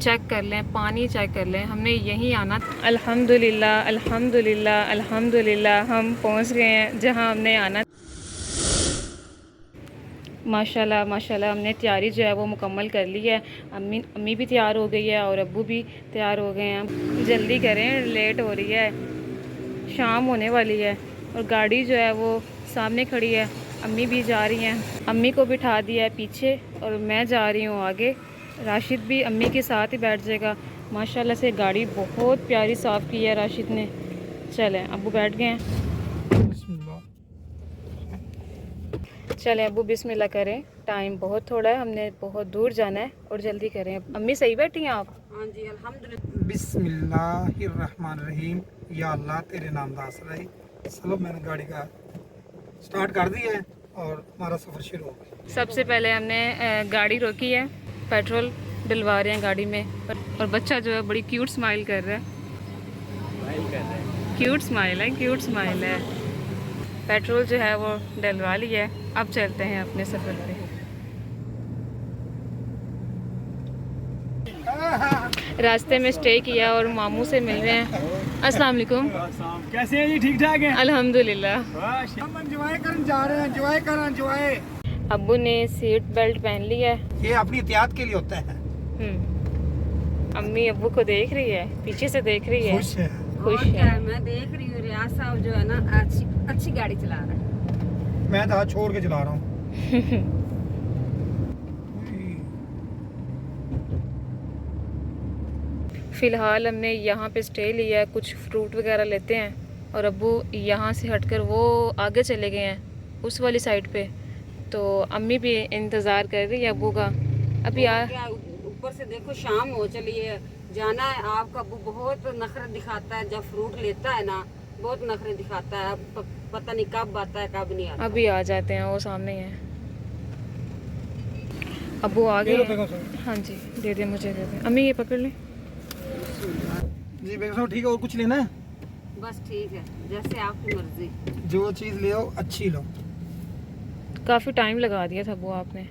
Check कर लें, पानी चेक कर लें, हमने यहीं आना। अल्हम्दुलिल्लाह अल्हम्दुलिल्लाह अल्हम्दुलिल्लाह हम पहुंच गए हैं जहां हमने आना। माशाल्लाह माशाल्लाह हमने तैयारी जो है वो मुकम्मल कर ली है। अम्मी भी तैयार हो गई है और अब्बू भी तैयार हो गए हैं। जल्दी करें, लेट हो रही है, शाम होने वाली है। और गाड़ी जो है वो सामने खड़ी है। अम्मी भी जा रही हैं, अम्मी को बिठा दिया है पीछे और मैं जा रही हूँ आगे। राशिद भी अम्मी के साथ ही बैठ जाएगा। माशाल्लाह से गाड़ी बहुत प्यारी साफ़ की है राशिद ने। चलें, अब्बू बैठ गए हैं। चलें अब्बू बिस्मिल्लाह करें, टाइम बहुत थोड़ा है, हमने बहुत दूर जाना है और जल्दी करें। अम्मी सही बैठी हैं आप? हाँ जी अल्हम्दुलिल्लाह। बिस्मिल्लाहिर्रहमानिर्रहीम। या अल्लाह तेरे नाम दास रही। चलो मैंने गाड़ी का स्टार्ट कर दी है और हमारा सफ़र शुरू हो गया। सबसे पहले हमने गाड़ी रोकी है, पेट्रोल डलवा रहे हैं गाड़ी में। और बच्चा जो है बड़ी क्यूट स्माइल कर रहा है। क्यूट स्माइल है, क्यूट स्माइल है। पेट्रोल जो है वो डलवा लिया है। अब चलते हैं अपने सफ़र पे। रास्ते में स्टे किया और मामू से मिल रहे हैं। अस्सलाम वालेकुम। कैसे हैं जी? ठीक ठाक हैं अल्हम्दुलिल्लाह। हम एंजॉय करने जा रहे हैं। एंजॉय कर एंजॉय। अब्बू ने सीट बेल्ट पहन ली है। ये अपनी एहतियात के लिए होता है। अम्मी अब्बू को देख रही है, पीछे से देख रही है, खुश है। खुश क्या है। है, मैं देख रही हूँ रियाज साहब जो है ना अच्छी गाड़ी चला रहा है। मैं तो हाथ छोड़ के चला रहा हूँ। फ़िलहाल हमने यहाँ पे स्टे लिया है, कुछ फ्रूट वगैरह लेते हैं। और अब्बू यहाँ से हटकर वो आगे चले गए हैं उस वाली साइड पे। तो अम्मी भी इंतज़ार कर रही है अब्बू का। अभी ऊपर से देखो शाम हो चली है, जाना है। आपका अब्बू बहुत नखरे दिखाता है, जब फ्रूट लेता है ना बहुत नखरे दिखाता है। अब पता नहीं कब आता है कब नहीं आता। अभी आ जाते हैं, वो सामने ही है। अब्बू आ गए हैं। हाँ जी दे दे, मुझे दे दे। अम्मी ये पकड़ लें। जी बेगम साहब ठीक है, और कुछ लेना है? बस ठीक है, जैसे आपकी मर्जी। जो चीज़ ले आओ अच्छी लो। काफ़ी टाइम लगा दिया था अब्बू आपने।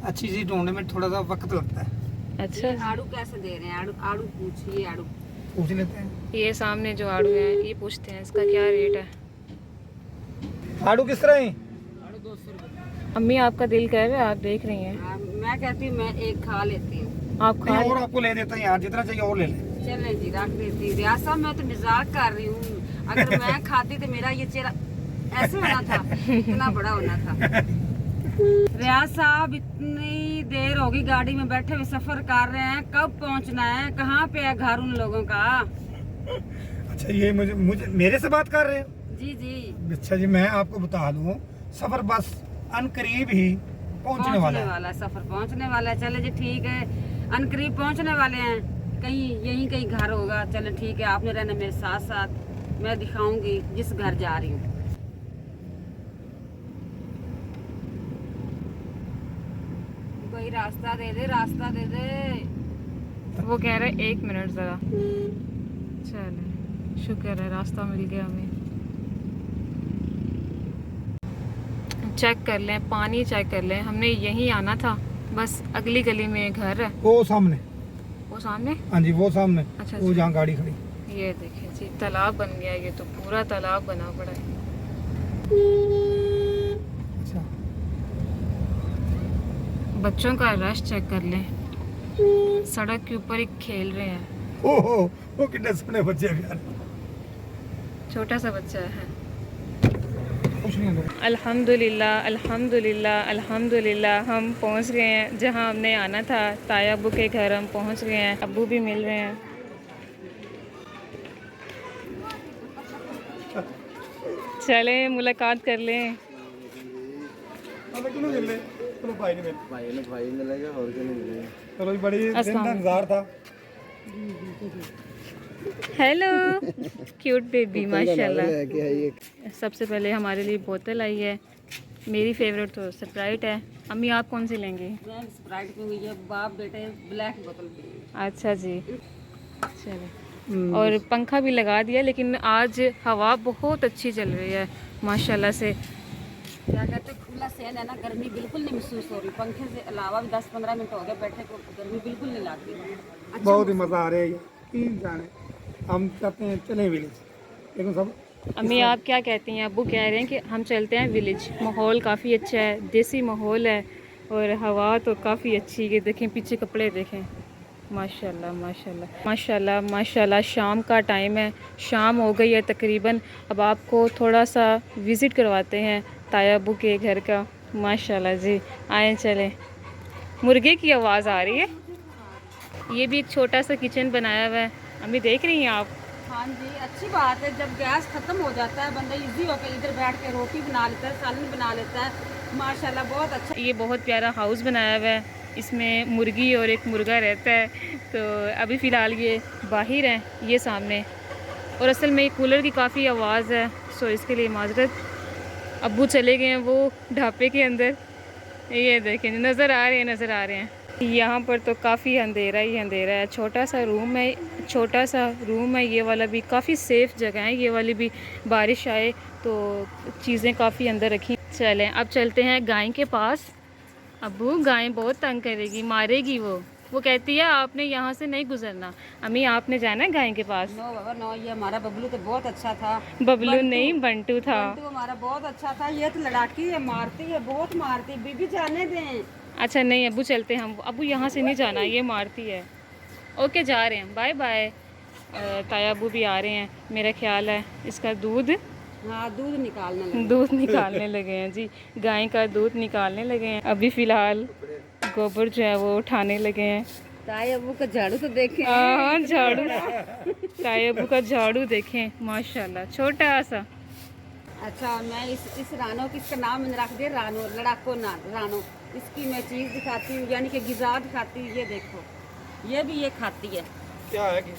अच्छी चीज़ ढूंढने में थोड़ा सा वक्त लगता है। अच्छा, आड़ू कैसे दे रहे हैं? आड़ू आड़ू पूछिए। आड़ू पूछ लेते हैं। ये सामने जो आड़ू है ये पूछते हैं इसका क्या रेट है। आड़ू किस तरह है? आड़ू 200 रुपये। अम्मी आपका दिल कर रहा है, आप देख रही हैं। मैं कहती हूँ मैं एक खा लेती हूँ। आप खा और आपको ले देता हूँ यार, जितना चाहिए और ले ले। चले जी रख देती। रियाज साहब मैं तो मजाक कर रही हूँ, अगर मैं खाती तो मेरा ये चेहरा ऐसे होना था, इतना बड़ा होना था। रियाज साहब इतनी देर होगी गाड़ी में बैठे हुए, सफर कर रहे हैं, कब पहुंचना है? कहाँ पे है घर उन लोगों का? अच्छा ये मुझे मेरे से बात कर रहे हो? जी जी अच्छा जी, मैं आपको बता दूं, सफर बस अनकरीब ही पहुंचने वाला है। सफर पहुंचने वाला है। चले जी ठीक है, अनकरीब पहुंचने वाले हैं। कहीं यहीं कहीं घर होगा। चले ठीक है, आपने रहना मेरे साथ साथ, मैं दिखाऊंगी जिस घर जा रही हूँ। कोई रास्ता दे दे, रास्ता दे दे। वो कह रहे 1 मिनट ज़रा। चले शुक्र है रास्ता मिल गया हमें। चेक कर लें, पानी चेक कर लें, हमने यहीं आना था, बस अगली गली में घर है। वो सामने। वो सामने? हाँ जी वो सामने। अच्छा वो जहाँ गाड़ी खड़ी। ये देखिए जी, तालाब बन गया। ये तो पूरा तालाब बना पड़ा है। अच्छा बच्चों का रश चेक कर लें, सड़क के ऊपर ही खेल रहे हैं। ओहो, वो कितने सोने बच्चे प्यारे। छोटा सा बच्चा है। कुछ नहीं होगा। अल्हम्दुलिल्लाह अल्हम्दुलिल्लाह अल्हम्दुलिल्लाह हम पहुंच गए हैं जहां हमने आना था। ताया अब्बू के घर हम पहुंच गए हैं। अब्बू भी मिल रहे हैं। चले मुलाकात कर लें। चलो भाई मिलेगा और क्या नहीं मिलेगा। चलो जी, बड़ी दिन का इंतजार था। हेलो क्यूट बेबी माशाल्लाह। सबसे पहले हमारे लिए बोतल आई है। मेरी फेवरेट तो स्प्राइट है। अम्मी आप कौन सी लेंगी? मैं स्प्राइट पीऊंगी, ये बाप बेटे ब्लैक बोतल पीएंगे। अच्छा जी चलो। और पंखा भी लगा दिया, लेकिन आज हवा बहुत अच्छी चल रही है माशाल्लाह से। क्या कहते हैं, खुला सहन है ना, गर्मी बिल्कुल नहीं महसूस हो रही। पंखे से अलावा भी 10-15 मिनट हो गए बैठे को, गर्मी बिल्कुल नहीं लगती। अच्छा बहुत ही मज़ा आ रहा है। तीन जाने हम चाहते हैं चलें विलेज, लेकिन सब अम्मी आप क्या कहती हैं? अब्बू कह रहे हैं कि हम चलते हैं विलेज। माहौल काफ़ी अच्छा है, देसी माहौल है और हवा तो काफ़ी अच्छी है। देखें पीछे कपड़े देखें, माशाल्लाह माशाल्लाह माशाल्लाह माशाल्लाह। शाम का टाइम है, शाम हो गई है तकरीबन। अब आपको थोड़ा सा विज़िट करवाते हैं ताया अब्बू के घर का। माशाल्लाह जी, आए चलें। मुर्गे की आवाज़ आ रही है। ये भी एक छोटा सा किचन बनाया हुआ है, अम्मी देख रही हैं आप? हाँ जी, अच्छी बात है। जब गैस खत्म हो जाता है बंदा इजी होकर इधर बैठ के रोटी बना लेता है, सालन बना लेता है। माशाल्लाह बहुत अच्छा। ये बहुत प्यारा हाउस बनाया हुआ है, इसमें मुर्गी और एक मुर्गा रहता है। तो अभी फ़िलहाल ये बाहर हैं, ये सामने। और असल में कूलर की काफ़ी आवाज़ है, सो इसके लिए माजरत। अब्बू चले गए हैं वो ढाबे के अंदर। ये देखें नज़र आ रहे हैं, नज़र आ रहे हैं। यहाँ पर तो काफ़ी अंधेरा ही अंधेरा है। छोटा सा रूम है, छोटा सा रूम है। ये वाला भी काफ़ी सेफ़ जगह है, ये वाली भी। बारिश आए तो चीज़ें काफ़ी अंदर रखी। चलें अब चलते हैं गाय के पास। अब्बू गाय बहुत तंग करेगी, मारेगी वो कहती है आपने यहाँ से नहीं गुजरना। अम्मी आपने जाना है गाय के पास? नो बाबा नो, ये हमारा बबलू तो बहुत अच्छा था। बबलू नहीं, बंटू था। बंटू हमारा बहुत अच्छा था। ये तो लड़ाकी है, मारती है, बहुत मारती है। बीबी जाने दें। अच्छा नहीं अब्बू चलते हैं हम। अब्बू यहाँ से नहीं जाना, ये मारती है। ओके जा रहे हैं, बाय बाय। ताया अब्बू भी आ रहे हैं, मेरा ख्याल है इसका दूध हाँ, दूध निकालने लगे। दूध निकालने लगे हैं जी, गाय का दूध निकालने लगे हैं। अभी फ़िलहाल गोबर जो है वो उठाने लगे हैं। ताई अबू का झाड़ू तो देखें। हाँ झाड़ू, ताया अब्बू का झाड़ू देखें माशाल्लाह, छोटा सा। अच्छा, मैं इस रानो की, इसका नाम मैंने रख दिया रानो, लड़ाको ना रानो। इसकी मैं चीज़ दिखाती हूँ, यानी कि गिज़ा दिखाती हूँ। ये देखो, ये भी ये खाती है। क्या है कि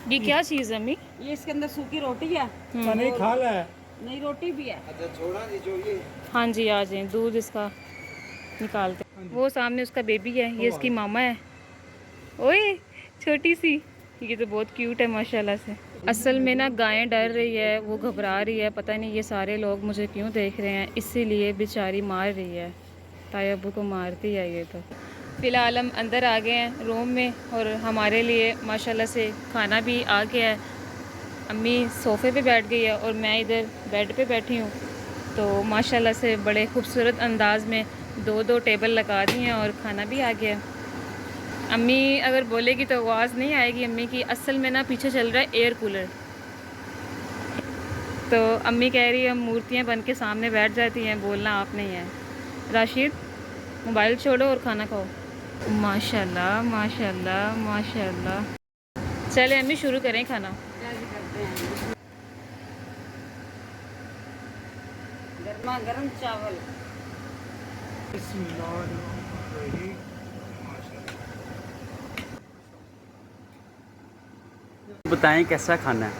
ये क्या चीज़ है अम्मी? ये इसके अंदर सूखी रोटी है। नहीं खा ला है। नहीं, रोटी भी है। अच्छा छोड़ा नहीं जो ये। हाँ जी आ जाएं, दूध इसका निकालते हैं। वो सामने उसका बेबी है, ये इसकी मामा है। ओए छोटी सी, ये तो बहुत क्यूट है माशाल्लाह से। असल में ना गायें डर रही है, वो घबरा रही है, पता नहीं ये सारे लोग मुझे क्यों देख रहे हैं, इसीलिए बेचारी मार रही है। ताया अब्बू को मारती है ये तो। फ़िलहाल हम अंदर आ गए हैं रूम में और हमारे लिए माशाल्लाह से खाना भी आ गया है। अम्मी सोफ़े पे बैठ गई है और मैं इधर बेड पे बैठी हूँ। तो माशाल्लाह से बड़े खूबसूरत अंदाज में दो टेबल लगा दी हैं और खाना भी आ गया है। अम्मी अगर बोलेगी तो आवाज़ नहीं आएगी अम्मी की, असल में ना पीछे चल रहा है एयर कूलर। तो अम्मी कह रही है हम मूर्तियाँ बन के सामने बैठ जाती हैं, बोलना आप नहीं है। राशिद मोबाइल छोड़ो और खाना खाओ। माशाल्लाह माशाल्लाह माशाल्लाह। चले अम्मी शुरू करें खाना। कैसे करते हैं? गर्मा गर्म चावल। बताएं कैसा खाना है?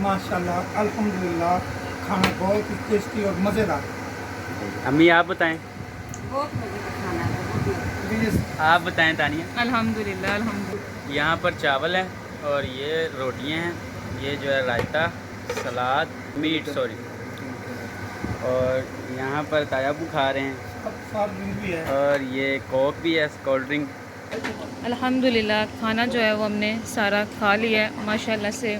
माशाल्लाह अल्हम्दुलिल्लाह, खाना बहुत ही टेस्टी और मज़ेदार। अम्मी आप बताएं। बहुत मजे का खाना है, बहुत मजे। प्लीज़ आप बताएं तानिया। अल्हम्दुलिल्लाह अल्हम्दुलिल्लाह। यहाँ पर चावल है और ये रोटियाँ हैं, ये जो है रायता, सलाद, मीट सॉरी। और यहाँ पर तायाबू खा रहे हैं सॉफ्ट ड्रिंक भी है। और ये कोक भी है, कोल्ड ड्रिंक। अल्हम्दुलिल्लाह खाना जो है वो हमने सारा खा लिया है माशाल्लाह से।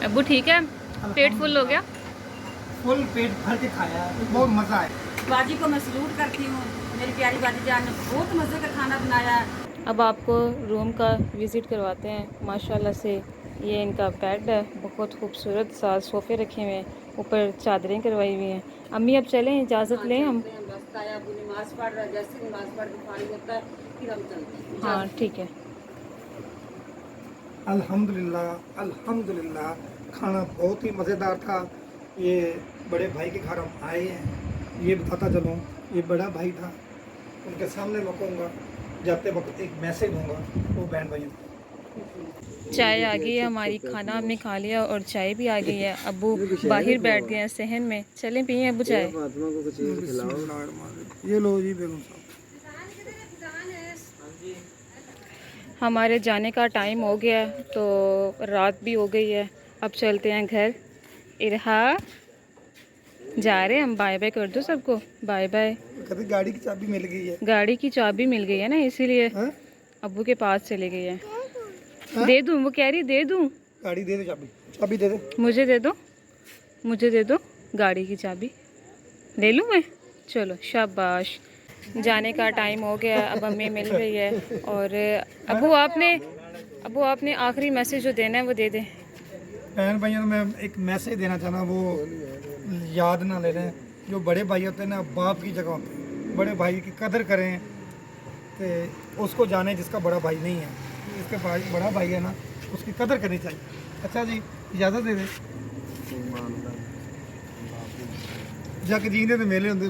अब्बू ठीक है, पेट फुल हो गया? फुल पेट भर के खाया है, बहुत मज़ा आया। बाजी को मैं सलूट करती हूँ, मेरी प्यारी बाजी जान ने बहुत मज़े का खाना बनाया है। अब आपको रूम का विज़िट करवाते हैं माशाल्लाह से। ये इनका बेड है, बहुत खूबसूरत सा सोफ़े रखे हुए हैं, ऊपर चादरें करवाई हुई हैं। अम्मी अब चलें, इजाज़त लें हम? बस ताया अबू नमाज पढ़ रहा है, जैसे नमाज पढ़ के फारिग होता है फिर हम चलते हैं। हाँ ठीक है। अल्हम्दुलिल्लाह अल्हम्दुलिल्लाह, खाना बहुत ही मज़ेदार था। ये बड़े भाई के घर हम आए हैं, ये बताता चलूँ, ये बड़ा भाई था, उनके सामने मैं कहूँगा, जाते वक्त एक मैसेज दूँगा वो बहन भाइयों को। चाय आ गई है हमारी, खाना हमने खा लिया और चाय भी आ गई है। अब्बू बाहर बैठ गए हैं सहन में, चलें पिए अब्बू चाय। ये लो जी बेगम साहब। हमारे जाने का टाइम हो गया है, तो रात भी हो गई है, अब चलते हैं घर। इरहा जा रहे हैं हम, बाय बाय कर दो सबको, बाय बाय। कहते गाड़ी की चाबी मिल गई है। गाड़ी की चाबी मिल गई है ना, इसीलिए हाँ? अब्बू के पास चली गई है। दे दूँ? वो कह रही दे दूँ। गाड़ी दे दे, चाबी चाबी दे दे। मुझे दे दो, मुझे दे दो गाड़ी की चाबी, ले लूँ मैं? चलो शाबाश। जाने का टाइम हो गया, अब अम्मी मिल रही है। और अब्बू आपने आखिरी मैसेज जो देना है वो दे दें। बहन भाइयों को मैं एक मैसेज देना चाहना, वो याद ना ले लें। जो बड़े भाई होते हैं ना, बाप की जगह होते हैं। बड़े भाई की कदर करें, तो उसको जाने जिसका बड़ा भाई नहीं है। जिसके भाई बड़ा भाई है ना, उसकी कदर करनी चाहिए। अच्छा जी, इजाज़त दे दे। जग जीने तो मेले होंगे,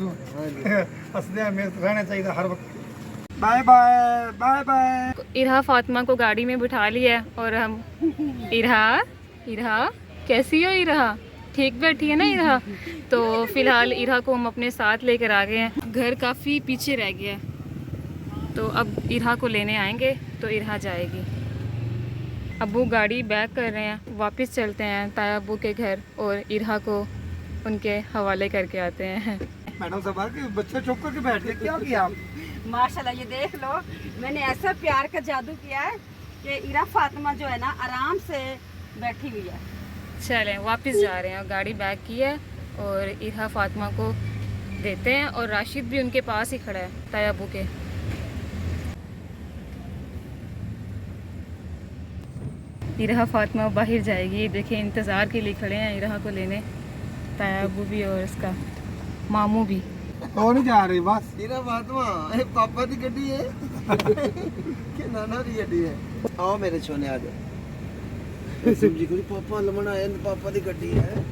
हंसदे रहना चाहिए हर वक्त। Bye bye bye bye. Irha Fatima को गाड़ी में बिठा लिया है और हम इरहा कैसी हो इरहा? ठीक बैठी है ना इरहा? तो फिलहाल इरहा को हम अपने साथ लेकर आ गए हैं। घर काफ़ी पीछे रह गया है, तो अब इरहा को लेने आएंगे तो इरहा जाएगी। अब्बू गाड़ी बैक कर रहे हैं, वापस चलते हैं ताया अब्बू के घर और इरहा को उनके हवाले करके आते हैं। मैडम साहब कि बच्चे चुप करके बैठ गए, क्या किया आप? माशाल्लाह, ये देख लो, मैंने ऐसा प्यार का जादू किया है कि इरा फातिमा जो है ना आराम से बैठी हुई है। चलें वापस जा रहे हैं और गाड़ी बैक की है और इरहा फातिमा को देते हैं और राशिद भी उनके पास ही खड़ा है ताया अब्बू के। इरहा फातिमा बाहर जाएगी, देखिए इंतज़ार के लिए खड़े हैं इरहा को लेने ताया अब्बू भी और इसका मामू भी। कौन नहीं जा रही बस? इरा फातिमा ए पापा दी गड्डी है कि नाना दी गड्डी है? आओ मेरे सोने आ जाओ। समझी कोई पापा लमना है, पापा दी गड्डी है।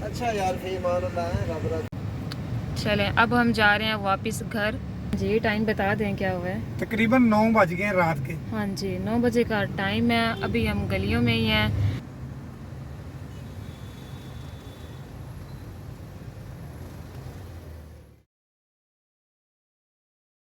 अच्छा यार, ईमान अल्लाह है, रब रब। चलें अब हम जा रहे हैं वापस घर। जी टाइम बता दें क्या हुआ है? तकरीबन 9 बज गए रात के। हाँ जी 9 बजे का टाइम है। अभी हम गलियों में ही हैं